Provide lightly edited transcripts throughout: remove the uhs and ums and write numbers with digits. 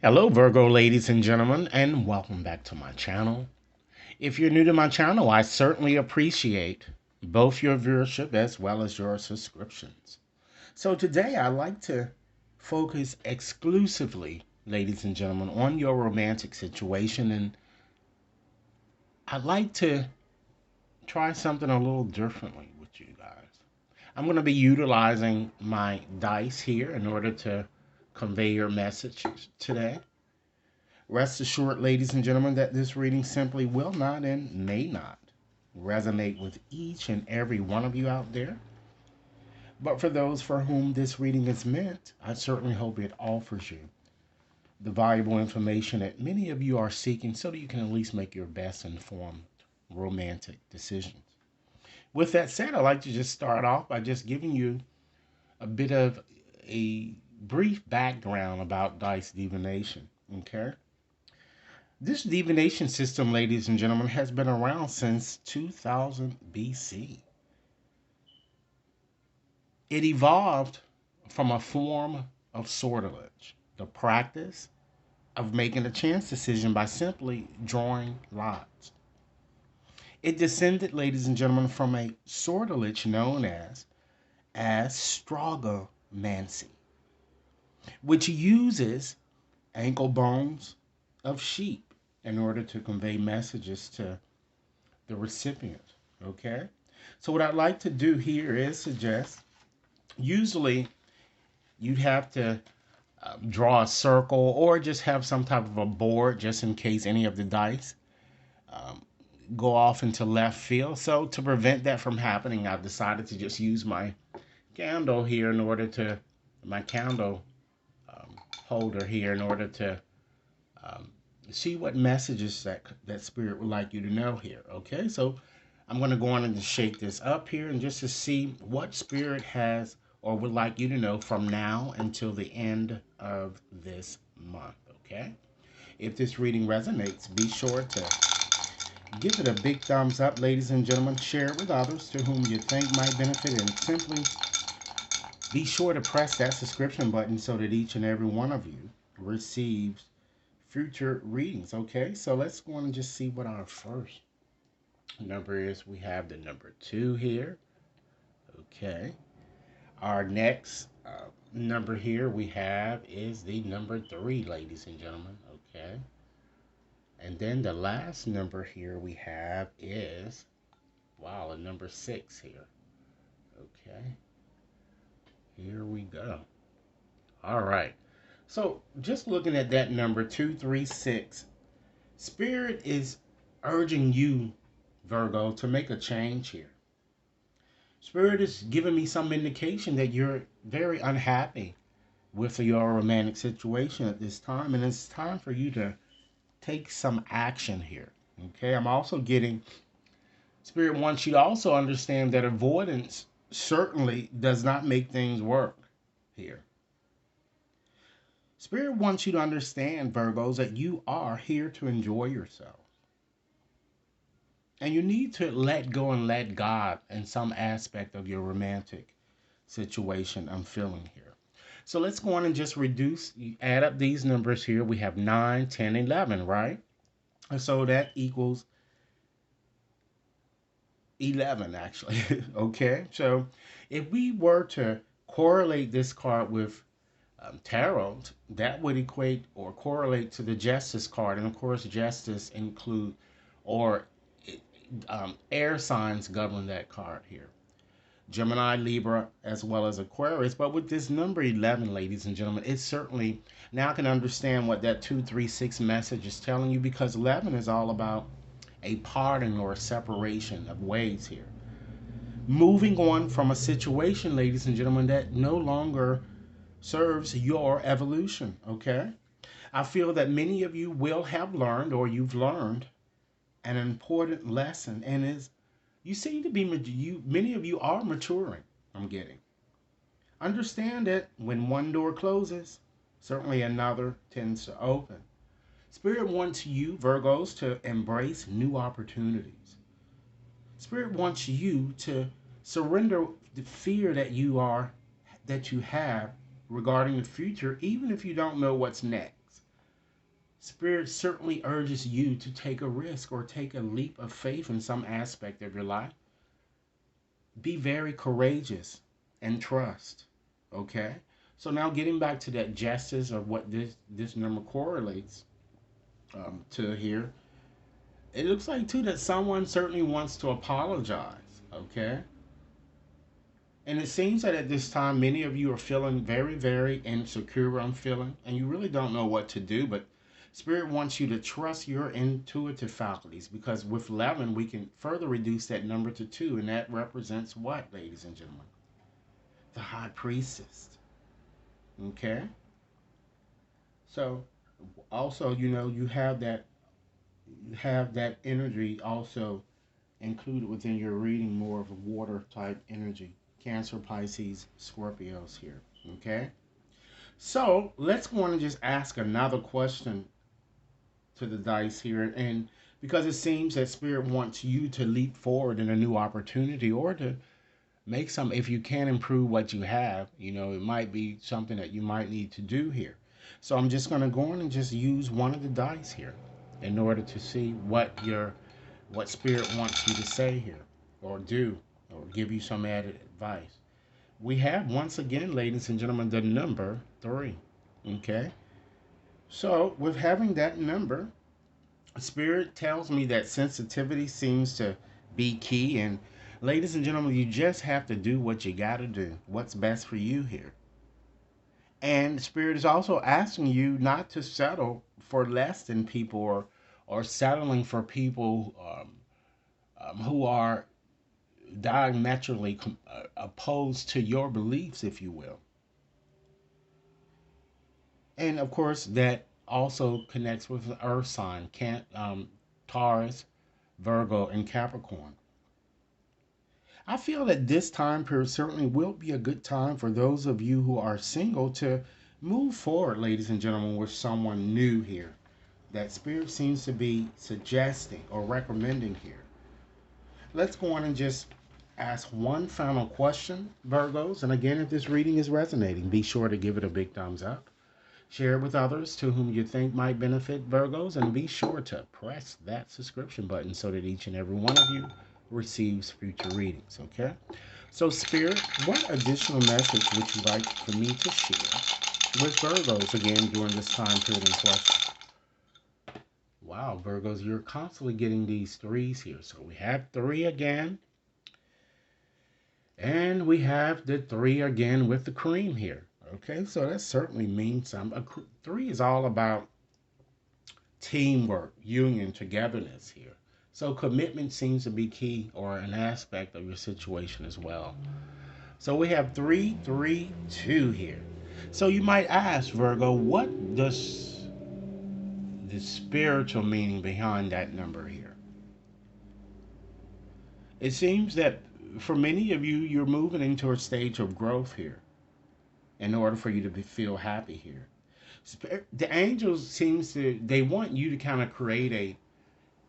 Hello, Virgo ladies and gentlemen, and welcome back to my channel. If you're new to my channel, I certainly appreciate both your viewership as well as your subscriptions. So today I'd like to focus exclusively, ladies and gentlemen, on your romantic situation, and I'd like to try something a little differently with you guys. I'm going to be utilizing my dice here in order to convey your message today. Rest assured, ladies and gentlemen, that this reading simply will not and may not resonate with each and every one of you out there. But for those for whom this reading is meant, I certainly hope it offers you the valuable information that many of you are seeking so that you can at least make your best informed romantic decisions. With that said, I'd like to just start off by just giving you a bit of a brief background about dice divination. Okay? This divination system, ladies and gentlemen, has been around since 2000 BC. It evolved from a form of sortilege, the practice of making a chance decision by simply drawing lots. It descended, ladies and gentlemen, from a sortilege known as astrolomancy, which uses ankle bones of sheep in order to convey messages to the recipient. Okay? So, what I'd like to do here is suggest usually you'd have to draw a circle or just have some type of a board just in case any of the dice um, go off into left field. So, to prevent that from happening, I've decided to just use my candle here in order to, my candle um, holder here in order to um, see what messages that spirit would like you to know here. Okay, so I'm going to go on and shake this up here and just to see what spirit has or would like you to know from now until the end of this month. Okay, if this reading resonates, be sure to give it a big thumbs up, ladies and gentlemen. Share it with others to whom you think might benefit, and simply be sure to press that subscription button so that each and every one of you receives future readings. Okay, so let's go on and just see what our first number is. We have the number 2 here. Okay, our next number here we have is the number 3, ladies and gentlemen. Okay, and then the last number here we have is, wow, a number 6 here. Okay, here we go. All right, so just looking at that number 236, Spirit is urging you, Virgo, to make a change here. Spirit is giving me some indication that you're very unhappy with your romantic situation at this time, and it's time for you to take some action here. Okay, I'm also getting Spirit wants you to also understand that avoidance certainly does not make things work here. Spirit wants you to understand, Virgos, that you are here to enjoy yourself. And you need to let go and let God in some aspect of your romantic situation I'm feeling here. So let's go on and just add up these numbers here. We have 9, 10, 11, right? And so that equals 11, actually. Okay, so if we were to correlate this card with tarot, that would equate or correlate to the Justice card. And of course, Justice include or air signs govern that card here. Gemini, Libra, as well as Aquarius. But with this number 11, ladies and gentlemen, it certainly now I can understand what that 236 message is telling you, because 11 is all about a parting or a separation of ways here. Moving on from a situation, ladies and gentlemen, that no longer serves your evolution, okay? I feel that many of you will have learned or you've learned an important lesson, and is you seem to be many of you are maturing. I'm getting. Understand that when one door closes, certainly another tends to open. Spirit wants you, Virgos, to embrace new opportunities. Spirit wants you to surrender the fear that you have regarding the future, even if you don't know what's next. Spirit certainly urges you to take a risk or take a leap of faith in some aspect of your life. Be very courageous and trust. Okay? So now getting back to that justice of what this number correlates to here, it looks like too that someone certainly wants to apologize. Okay? And it seems that at this time, many of you are feeling very, very insecure. I'm feeling, and you really don't know what to do. But Spirit wants you to trust your intuitive faculties because with 11, we can further reduce that number to 2. And that represents what, ladies and gentlemen? The High Priestess. Okay? So, also, you have that energy also included within your reading, more of a water type energy. Cancer, Pisces, Scorpios here. Okay? So let's go on and just ask another question to the dice here. And because it seems that Spirit wants you to leap forward in a new opportunity or to make some, if you can improve what you have, it might be something that you might need to do here. So I'm just going to go on and just use one of the dice here in order to see what Spirit wants you to say here or do or give you some added advice. We have, once again, ladies and gentlemen, the number 3. Okay? So, with having that number, Spirit tells me that sensitivity seems to be key. And, ladies and gentlemen, you just have to do what you got to do, what's best for you here. And Spirit is also asking you not to settle for less than people or settling for people who are diametrically opposed to your beliefs, if you will. And of course, that also connects with the earth sign, Taurus, Virgo, and Capricorn. I feel that this time period certainly will be a good time for those of you who are single to move forward, ladies and gentlemen, with someone new here. That Spirit seems to be suggesting or recommending here. Let's go on and just ask one final question, Virgos. And again, if this reading is resonating, be sure to give it a big thumbs up. Share it with others to whom you think might benefit, Virgos, and be sure to press that subscription button so that each and every one of you receives future readings, okay? So, Spirit, what additional message would you like for me to share with Virgos again during this time period in question? Wow, Virgos, you're constantly getting these threes here. So we have 3 again, and we have the 3 again with the cream here. Okay, so that certainly means something. 3 is all about teamwork, union, togetherness here. So commitment seems to be key or an aspect of your situation as well. So we have 3, 3, 2 here. So you might ask, Virgo, what does the spiritual meaning behind that number here? It seems that for many of you, you're moving into a stage of growth here in order for you to feel happy here. The angels seems to, they want you to kind of create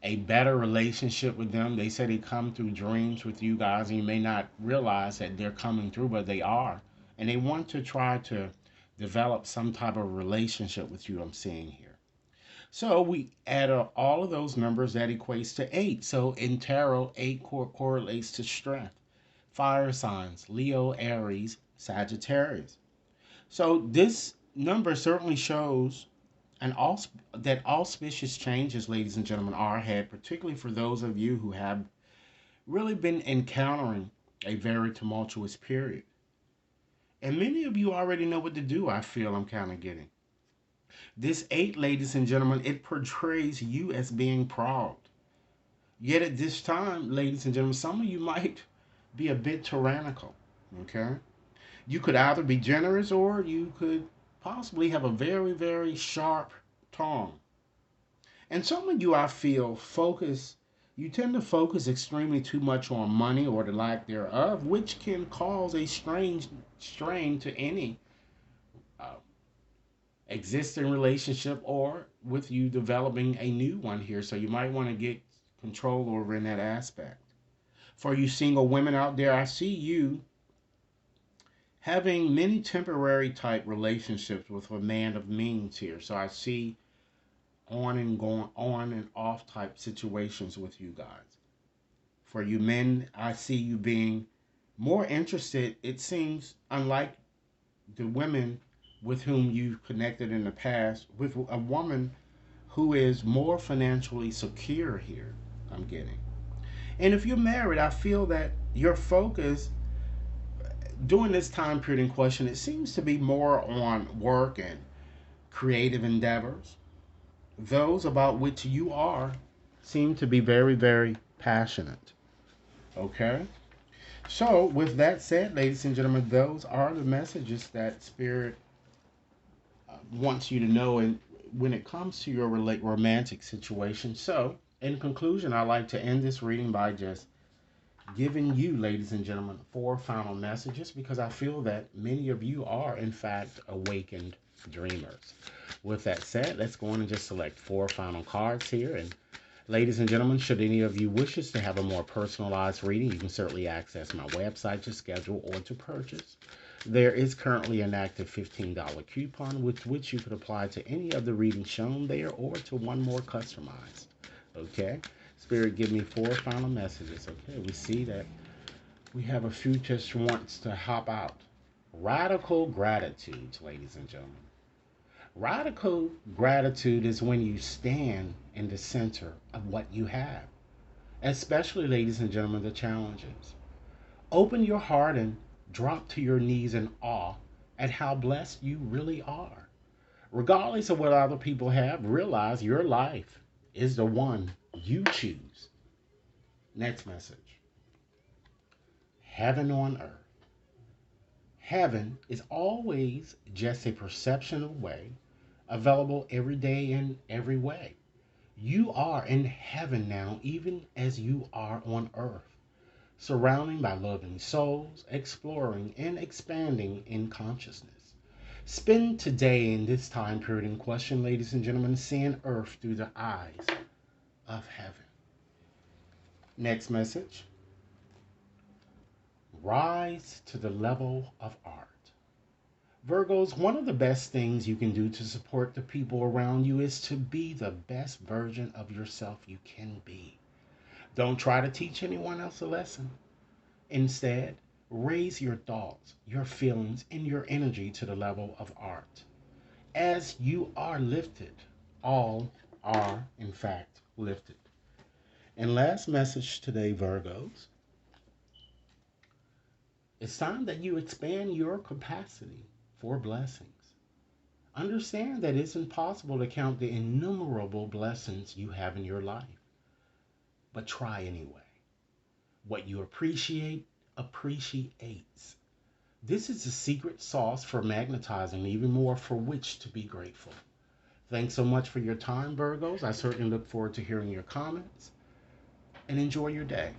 a better relationship with them. They say they come through dreams with you guys, and you may not realize that they're coming through, but they are. And they want to try to develop some type of relationship with you, I'm seeing here. So we add up all of those numbers, that equates to 8. So in tarot, 8 correlates to strength. Fire signs, Leo, Aries, Sagittarius. So this number certainly shows that auspicious changes, ladies and gentlemen, are ahead, particularly for those of you who have really been encountering a very tumultuous period. And many of you already know what to do, I feel I'm kind of getting. This 8, ladies and gentlemen, it portrays you as being proud. Yet at this time, ladies and gentlemen, some of you might be a bit tyrannical, okay? You could either be generous or you could possibly have a very, very sharp tongue. And some of you, I feel, you tend to focus extremely too much on money or the lack thereof, which can cause a strange strain to any uh, existing relationship or with you developing a new one here. So you might want to get control over in that aspect. For you single women out there, I see you having many temporary type relationships with a man of means here. So I see on and going on and off type situations with you guys. For you men, I see you being more interested, it seems, unlike the women with whom you've connected in the past, with a woman who is more financially secure here, I'm getting. And if you're married, I feel that your focus during this time period in question, it seems to be more on work and creative endeavors. Those about which you are seem to be very, very passionate. Okay? So, with that said, ladies and gentlemen, those are the messages that Spirit wants you to know and when it comes to your romantic situation. So, in conclusion, I'd like to end this reading by just giving you, ladies and gentlemen, four final messages because I feel that many of you are, in fact, awakened dreamers. With that said, let's go on and just select four final cards here. And ladies and gentlemen, should any of you wishes to have a more personalized reading, you can certainly access my website to schedule or to purchase. There is currently an active $15 coupon with which you could apply to any of the readings shown there or to one more customized. Okay? Spirit, give me four final messages. Okay, we see that we have a few just wants to hop out. Radical gratitude, ladies and gentlemen. Radical gratitude is when you stand in the center of what you have, especially, ladies and gentlemen, the challenges. Open your heart and drop to your knees in awe at how blessed you really are. Regardless of what other people have, realize your life is the one you choose. Next message. Heaven on earth. Heaven is always just a perception away, available every day in every way. You are in heaven now, even as you are on earth, surrounded by loving souls, exploring and expanding in consciousness. Spend today in this time period in question, ladies and gentlemen, seeing earth through the eyes of heaven. Next message. Rise to the level of art. Virgos, one of the best things you can do to support the people around you is to be the best version of yourself you can be. Don't try to teach anyone else a lesson. Instead, raise your thoughts, your feelings, and your energy to the level of art. As you are lifted, all are, in fact, lifted. And last message today, Virgos, it's time that you expand your capacity for blessings. Understand that it's impossible to count the innumerable blessings you have in your life, but try anyway. What you appreciate appreciates. This is the secret sauce for magnetizing even more for which to be grateful. Thanks so much for your time, Virgos. I certainly look forward to hearing your comments and enjoy your day.